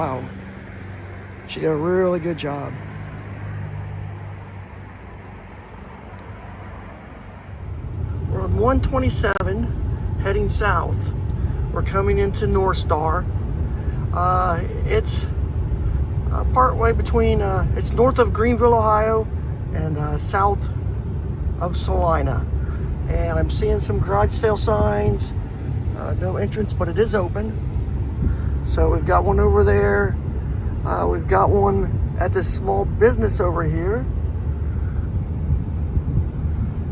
Wow. She did a really good job. We're on 127 heading south. We're coming into Northstar. It's part way between, it's north of Greenville, Ohio, and south of Salina. And I'm seeing some garage sale signs. No entrance, but it is open. So we've got one over there. We've got one at this small business over here.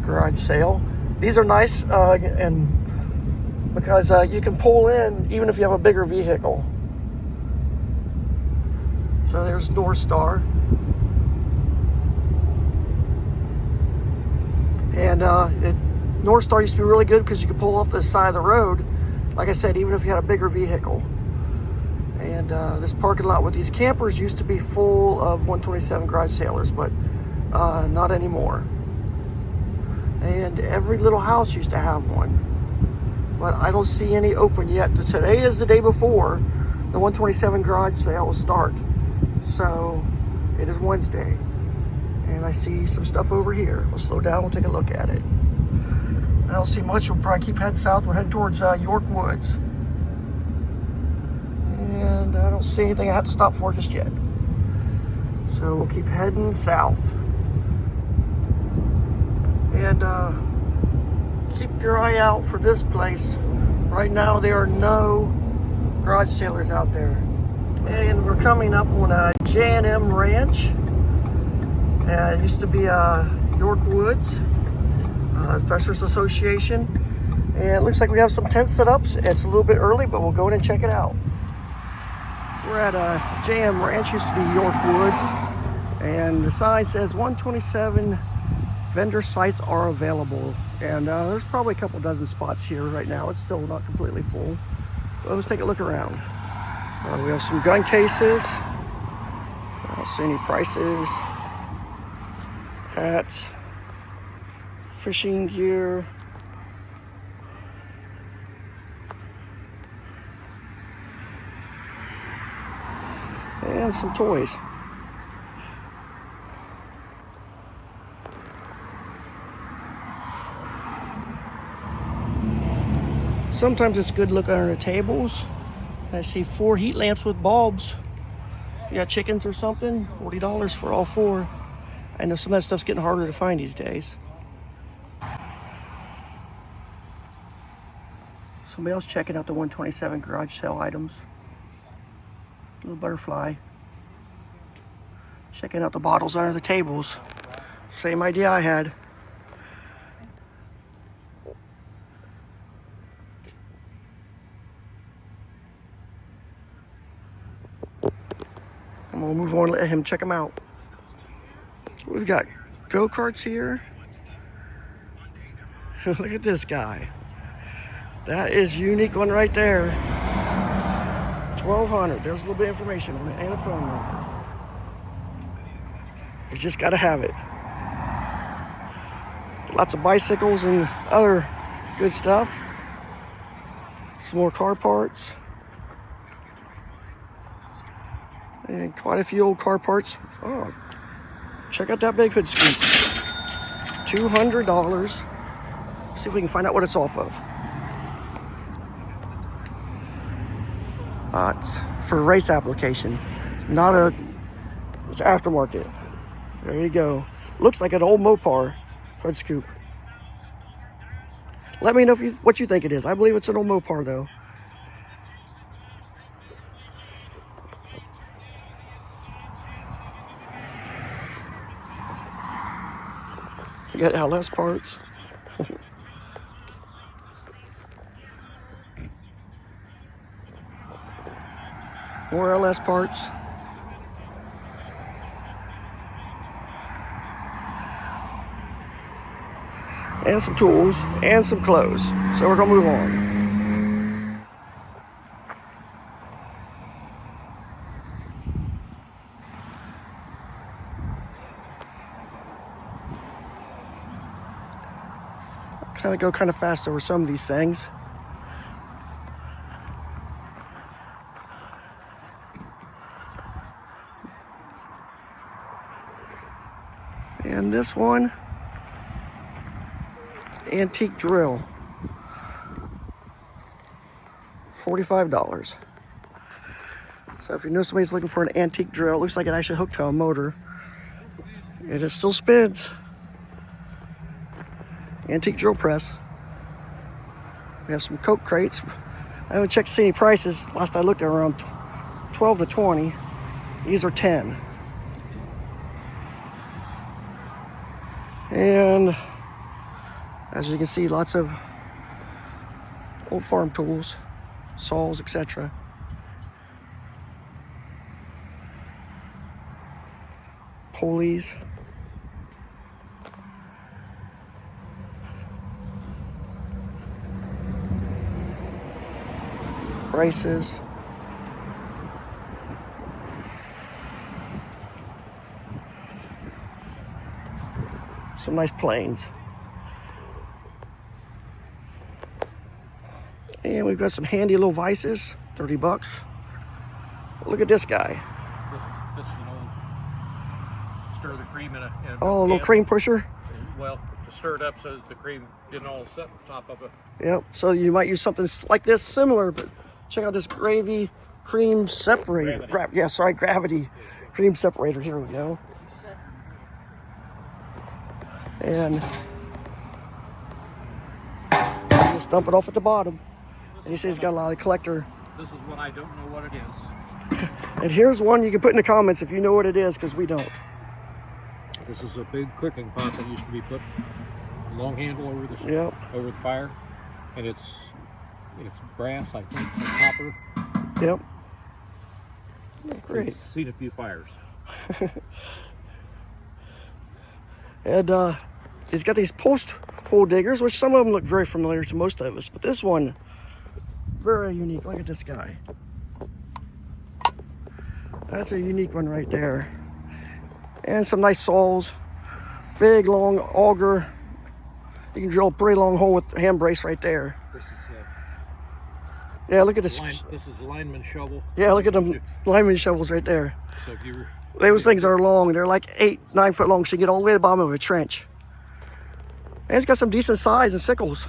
Garage sale. These are nice, and because you can pull in even if you have a bigger vehicle. So there's Northstar. And Northstar used to be really good because you could pull off the side of the road, like I said, even if you had a bigger vehicle. And this parking lot with these campers used to be full of 127 garage sailors, but not anymore. And every little house used to have one, but I don't see any open yet. Today is the day before the 127 garage sales start, so it is Wednesday, and I see some stuff over here. We'll slow down, we'll take a look at it. I don't see much. We'll probably keep heading south. We're heading towards York Woods, and I don't see anything I have to stop for just yet, so we'll keep heading south. And keep your eye out for this place. Right now there are no garage sailors out there. And we're coming up on a J&M Ranch. It used to be York Woods, Threshers Association. And it looks like we have some tent setups. It's a little bit early, but we'll go in and check it out. We're at J&M Ranch, used to be York Woods. And the sign says 127 vendor sites are available, and there's probably a couple dozen spots here right now. It's still not completely full, but let's take a look around. We have some gun cases. I don't see any prices. Hats, fishing gear, and some toys. Sometimes it's good to look under the tables. I see 4 heat lamps with bulbs. If you got chickens or something, $40 for all 4. I know some of that stuff's getting harder to find these days. Somebody else checking out the 127 garage sale items. Little butterfly. Checking out the bottles under the tables. Same idea I had. I'm gonna move on and let him check them out. We've got go-karts here. Look at this guy. That is a unique one right there. 1200. There's a little bit of information on it and a phone number. You just gotta have it. Lots of bicycles and other good stuff. Some more car parts. And quite a few old car parts. Oh, check out that big hood scoop. $200. See if we can find out what it's off of. It's for race application. It's not a, it's aftermarket. There you go. Looks like an old Mopar hood scoop. Let me know what you think it is. I believe it's an old Mopar though. You got LS parts. More LS parts. And some tools and some clothes. So we're gonna move on. Go kind of fast over some of these things. And this one, antique drill, $45. So if you know somebody's looking for an antique drill, it looks like it actually hooked to a motor. It still spins. Antique drill press. We have some Coke crates. I haven't checked to see any prices. Last I looked, they were around 12 to 20. These are 10. And as you can see, lots of old farm tools, saws, etc. Pulleys. Braces. Some nice planes. And we've got some handy little vices, $30. Look at this guy. This is an old stir the cream in a Oh, a little cream pusher? Well, to stir it up so that the cream didn't all set on top of it. Yep, so you might use something like this, similar, but check out this gravy cream separator. Gravity cream separator. Here we go. And you just dump it off at the bottom. And you see it's got a lot of collector. This is what I don't know what it is. And here's one you can put in the comments if you know what it is, because we don't. This is a big cooking pot that used to be put long handle over the fire, and it's brass, I think, and copper. Yep. Great. It's seen a few fires. And he's got these post hole diggers, which some of them look very familiar to most of us, but this one, very unique. Look at this guy. That's a unique one right there. And some nice saws. Big, long auger. You can drill a pretty long hole with the hand brace right there. This is yeah, look at this. This is a lineman shovel. Yeah, look at them lineman shovels right there. So if you were, those things are long. They're like 8-9 foot long, so you can get all the way to the bottom of a trench. And it's got some decent size and sickles.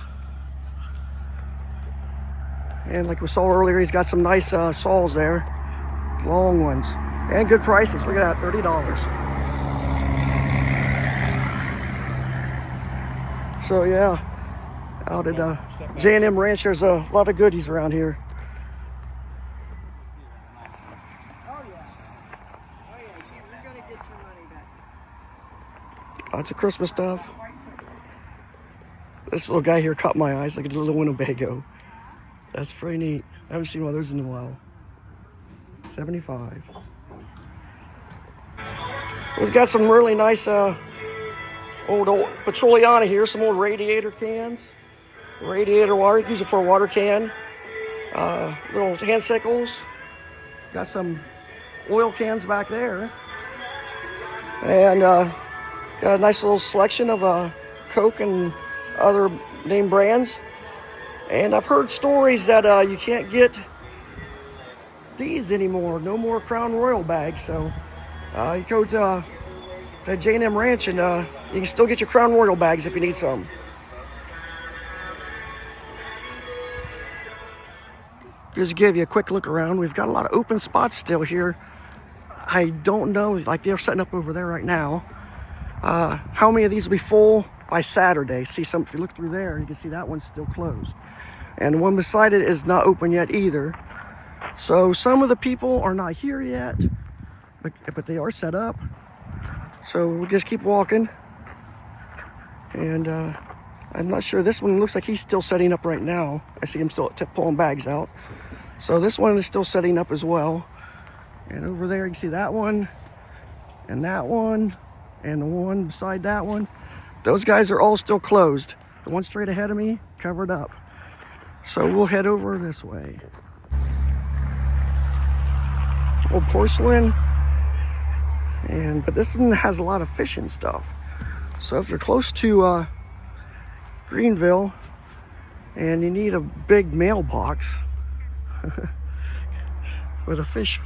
And like we saw earlier, he's got some nice saws there. Long ones. And good prices. Look at that, $30. So yeah, out at J&M Ranch, there's a lot of goodies around here. Lots of Christmas stuff. This little guy here caught my eyes, like a little Winnebago. That's pretty neat. I haven't seen one of those in a while. 75. We've got some really nice old Petroleana here, some old radiator cans. Radiator water, you can use it for a water can. Little hand sickles. Got some oil cans back there. And got a nice little selection of Coke and other name brands. And I've heard stories that you can't get these anymore. No more Crown Royal bags. So you go to J&M Ranch and you can still get your Crown Royal bags if you need some. Just to give you a quick look around, we've got a lot of open spots still here. I don't know, like they're setting up over there right now. How many of these will be full by Saturday? See, some, if you look through there, you can see that one's still closed. And the one beside it is not open yet either. So some of the people are not here yet, but they are set up. So we'll just keep walking. And I'm not sure, this one looks like he's still setting up right now. I see him still pulling bags out. So this one is still setting up as well. And over there you can see that one, and the one beside that one. Those guys are all still closed. The one straight ahead of me, covered up. So we'll head over this way. Old porcelain. But this one has a lot of fishing stuff. So if you're close to Greenville and you need a big mailbox with a fish,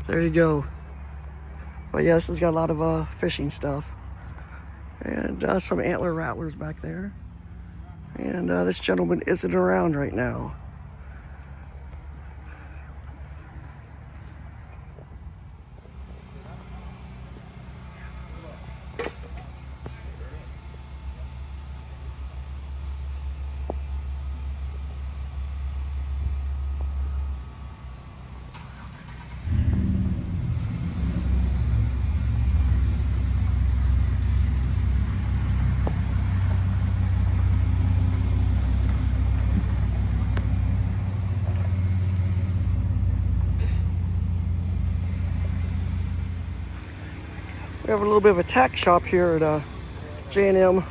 there you go. But yeah, this has got a lot of fishing stuff. And some antler rattlers back there. And this gentleman isn't around right now. We have a little bit of a tack shop here at J&M.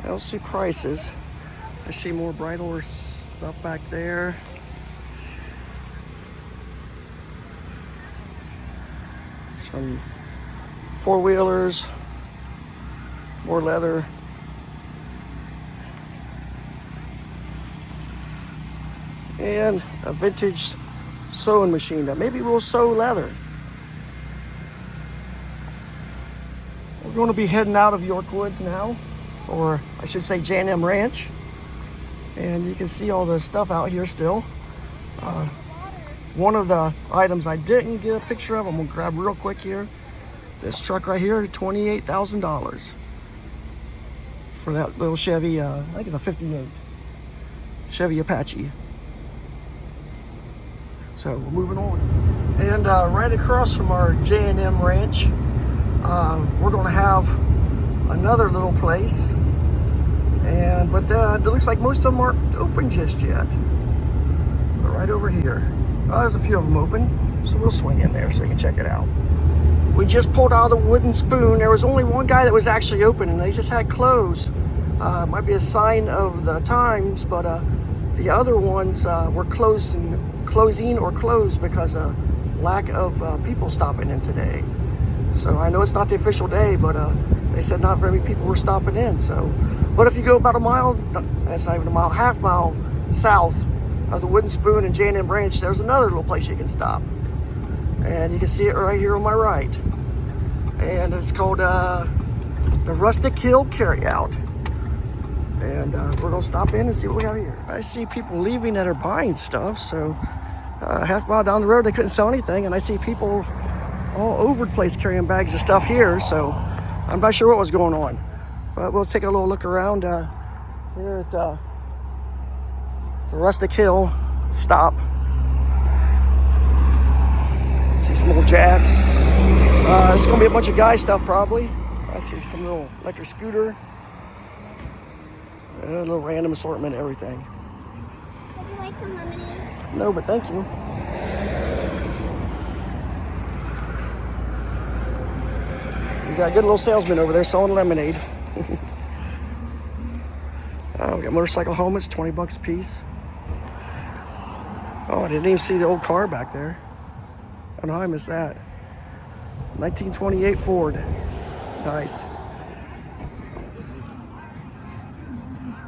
I don't see prices. I see more bridle stuff back there. Some four-wheelers, more leather. And a vintage sewing machine that maybe will sew leather. We're going to be heading out of York Woods now, or I should say J&M Ranch. And you can see all the stuff out here still. One of the items I didn't get a picture of, I'm gonna grab real quick here. This truck right here, $28,000 for that little Chevy, I think it's a 58 Chevy Apache. So we're moving on. And right across from our J&M Ranch, we're gonna have another little place. But it looks like most of them aren't open just yet. But right over here, there's a few of them open, so we'll swing in there so you can check it out. We just pulled out of the Wooden Spoon. There was only one guy that was actually open, and they just had closed. Might be a sign of the times, but the other ones were closing or closed because of lack of people stopping in today. So I know it's not the official day, but they said not very many people were stopping in. So, but if you go about a mile, that's not even a mile, half mile south of the Wooden Spoon and J&M Ranch, there's another little place you can stop. And you can see it right here on my right. And it's called the Rustic Hill Carryout. And we're gonna stop in and see what we have here. I see people leaving that are buying stuff. So half mile down the road, they couldn't sell anything. And I see people all over the place carrying bags of stuff here. So I'm not sure what was going on. But we'll take a little look around here at the Rustic Hill stop. See some old jacks. It's gonna be a bunch of guy stuff probably. I see some little electric scooter. A little random assortment of everything. Would you like some lemonade? No, but thank you. We got a good little salesman over there selling lemonade. We got motorcycle helmets, 20 bucks a piece. Oh, I didn't even see the old car back there. I don't know how I missed that. 1928 Ford. Nice.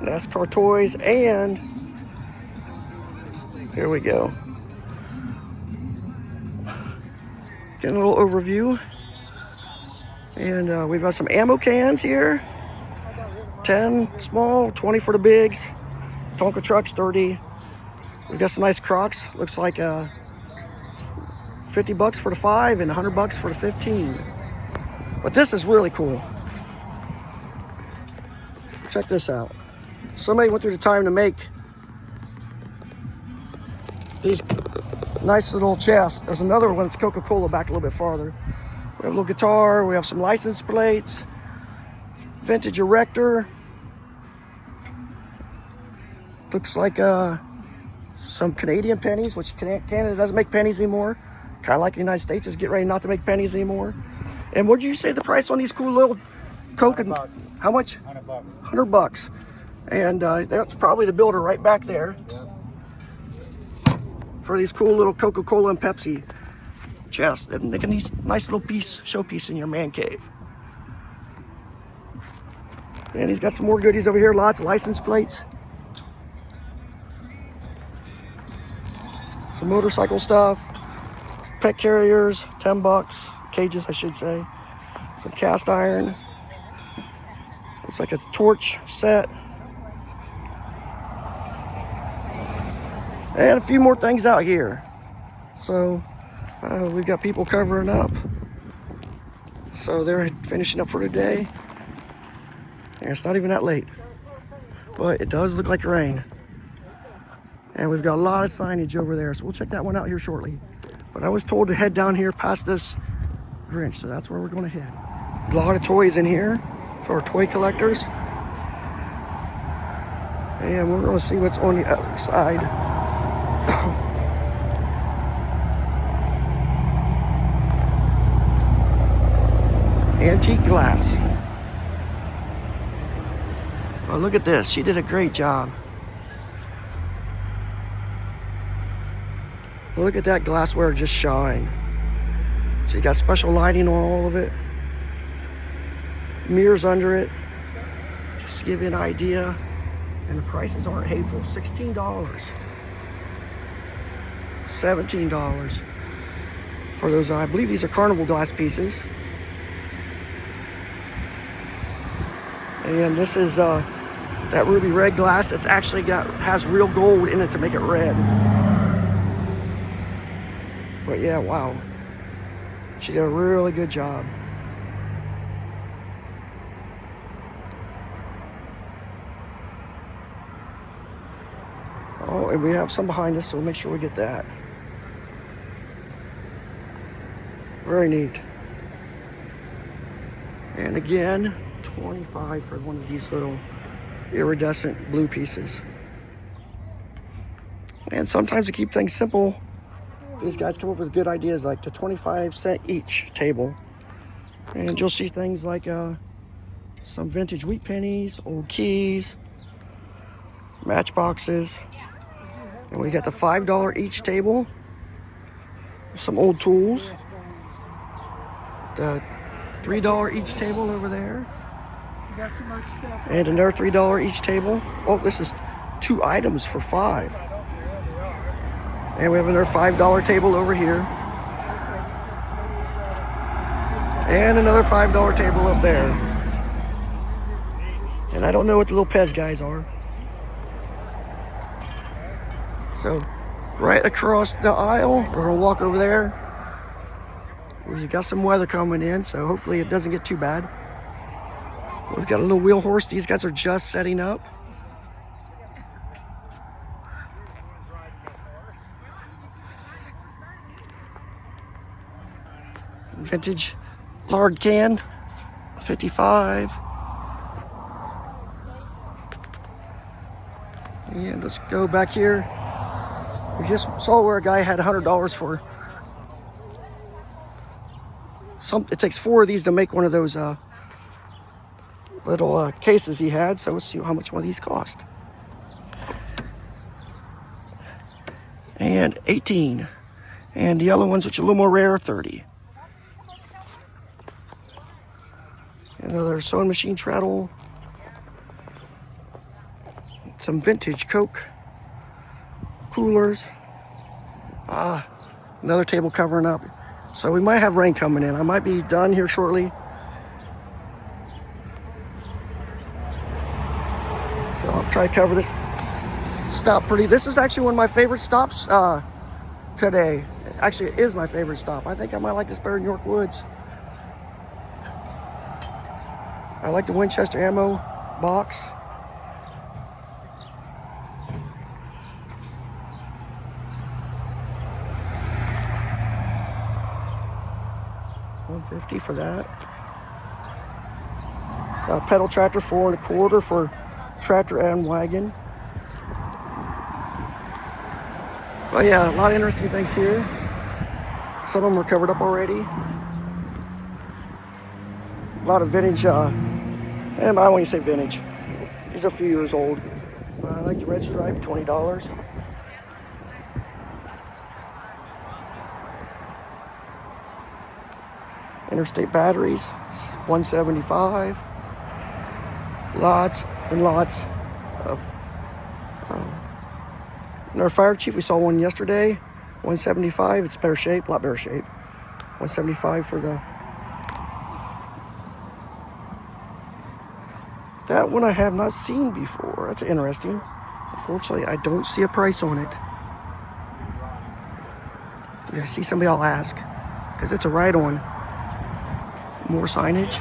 NASCAR toys, and here we go. Getting a little overview. And we've got some ammo cans here. 10 small, 20 for the bigs. Tonka trucks, 30. We've got some nice Crocs. Looks like 50 bucks for the 5 and 100 bucks for the 15. But this is really cool. Check this out. Somebody went through the time to make these nice little chests. There's another one that's Coca-Cola back a little bit farther. We have a little guitar. We have some license plates. Vintage erector. Looks like some Canadian pennies, which Canada doesn't make pennies anymore. Kind of like the United States is getting ready not to make pennies anymore. And what did you say the price on these cool little Coke? How much? 100 bucks. 100 bucks. And that's probably the builder right back there. Yeah. For these cool little Coca-Cola and Pepsi chests. And making these nice little showpiece in your man cave. And he's got some more goodies over here. Lots of license plates. Some motorcycle stuff. Pet carriers, 10 bucks. cages, I should say. Some cast iron. Looks like a torch set. And a few more things out here. So we've got people covering up. So they're finishing up for today. And it's not even that late. But it does look like rain. And we've got a lot of signage over there. So we'll check that one out here shortly. But I was told to head down here past this Grinch. So that's where we're going to head. A lot of toys in here for our toy collectors. And we're going to see what's on the other side. Antique glass. Oh, look at this. She did a great job. Look at that glassware just shine. She's got special lighting on all of it. Mirrors under it. Just to give you an idea. And the prices aren't hateful. $16. $17 for those. I believe these are carnival glass pieces. And this is that ruby red glass. It's actually has real gold in it to make it red. But yeah, wow. She did a really good job. Oh, and we have some behind us, so we'll make sure we get that. Very neat. And again, $25 for one of these little iridescent blue pieces. And sometimes to keep things simple, these guys come up with good ideas like the 25-cent each table. And you'll see things like some vintage wheat pennies, old keys, matchboxes. And we got the $5 each table. Some old tools. The $3 each table over there. And another $3 each table. Oh, this is 2 items for $5. And we have another $5 table over here. And another $5 table up there. And I don't know what the little Pez guys are. So, right across the aisle, we're gonna walk over there. We've got some weather coming in, so hopefully it doesn't get too bad. We've got a little wheel horse. These guys are just setting up. Vintage lard can, $55. And let's go back here. We just saw where a guy had $100 for some. It takes 4 of these to make one of those little cases he had. So let's see how much one of these cost. And 18. And the yellow ones, which are a little more rare, 30. Another sewing machine treadle. Some vintage Coke coolers. Another table covering up. So we might have rain coming in. I might be done here shortly. So I'll try to cover this stop pretty. This is actually one of my favorite stops today. Actually, it is my favorite stop. I think I might like this better than York Woods. I like the Winchester ammo box. $150 for that. Pedal tractor, 4 1/4 for tractor and wagon. But yeah, a lot of interesting things here. Some of them are covered up already. A lot of vintage, and I don't want to say vintage. These are a few years old. I like the red stripe, $20. Interstate batteries, $175. Lots and lots of. And our fire chief, we saw one yesterday, $175. It's better shape, a lot better shape. $175 for the That one I have not seen before. That's interesting. Unfortunately, I don't see a price on it. If I see somebody, I'll ask. Because it's a ride-on. More signage.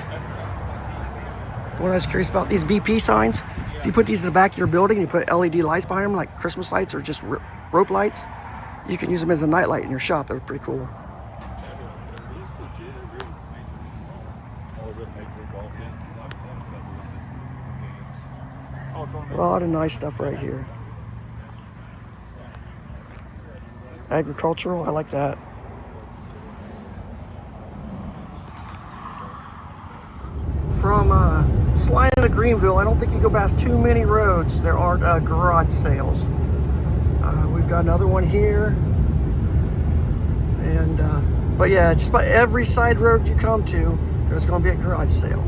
What I was curious about, these BP signs. If you put these in the back of your building, you put LED lights behind them, like Christmas lights or just rope lights, you can use them as a night light in your shop. They're pretty cool. A lot of nice stuff right here. Agricultural, I like that. From Sliding to Greenville, I don't think you go past too many roads. There aren't garage sales. We've got another one here. And, but yeah, just about every side road you come to, there's going to be a garage sale.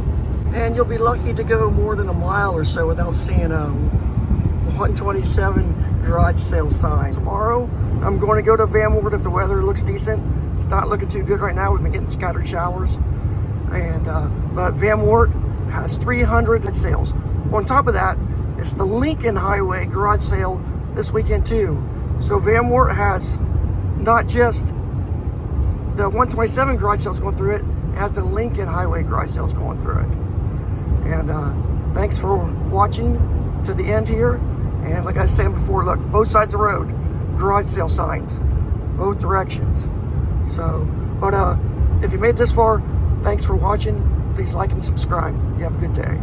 And you'll be lucky to go more than a mile or so without seeing a 127 garage sale sign. Tomorrow, I'm going to go to Van Wert if the weather looks decent. It's not looking too good right now. We've been getting scattered showers. And but Van Wert has 300 sales. On top of that, it's the Lincoln Highway garage sale this weekend too. So Van Wert has not just the 127 garage sales going through it, it has the Lincoln Highway garage sales going through it. And thanks for watching to the end here. And like I was saying before, look, both sides of the road, garage sale signs, both directions. So, but if you made it this far, thanks for watching. Please like and subscribe. You have a good day.